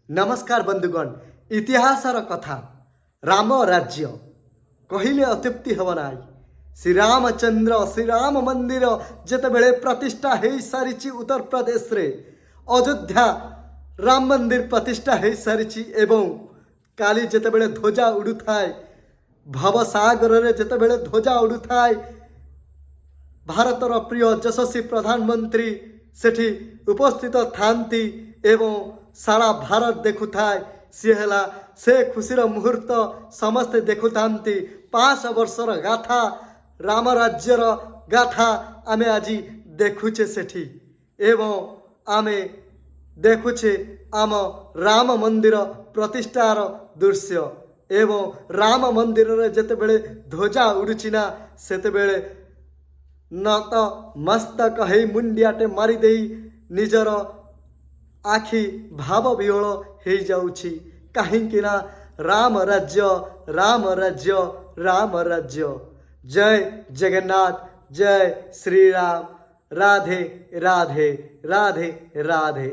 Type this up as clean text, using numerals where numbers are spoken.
नमस्कार बंधुगण इतिहासर कथा राम राज्य कहले अत्युक्ति हम ना। श्रीरामचंद्र श्रीराम मंदिर जितेबले प्रतिष्ठा हो सारी उत्तर प्रदेश रे अयोध्या राम मंदिर प्रतिष्ठा हो सारी एवं काली जितेबले ध्वजा उड़ू थाए भवसागर रे जितेबले ध्वजा उड़ू थाए भारतर प्रिय यशस्वी प्रधानमंत्री सेठी उपस्थित थांती एवं सारा भारत देखु थाए सी है से खुशीर मुहूर्त समस्ते देखु थांती 5 वर्षर गाथा राम राज्यर गाथा आमे आज देखुचे सेठी एवं आमे देखुचे आम राम मंदिर प्रतिष्ठार दृश्य एवं राम मंदिर रे जेतेबेले ध्वजा उड़ुचिना सेतेबेले न तो मस्तक है मुंडियाटे मारिदे निजर आखि भाव विहोल हो जाउछि कहीं राम राज्य राम राज्य राम राज्य। जय जगन्नाथ जय श्री राम। राधे राधे राधे राधे।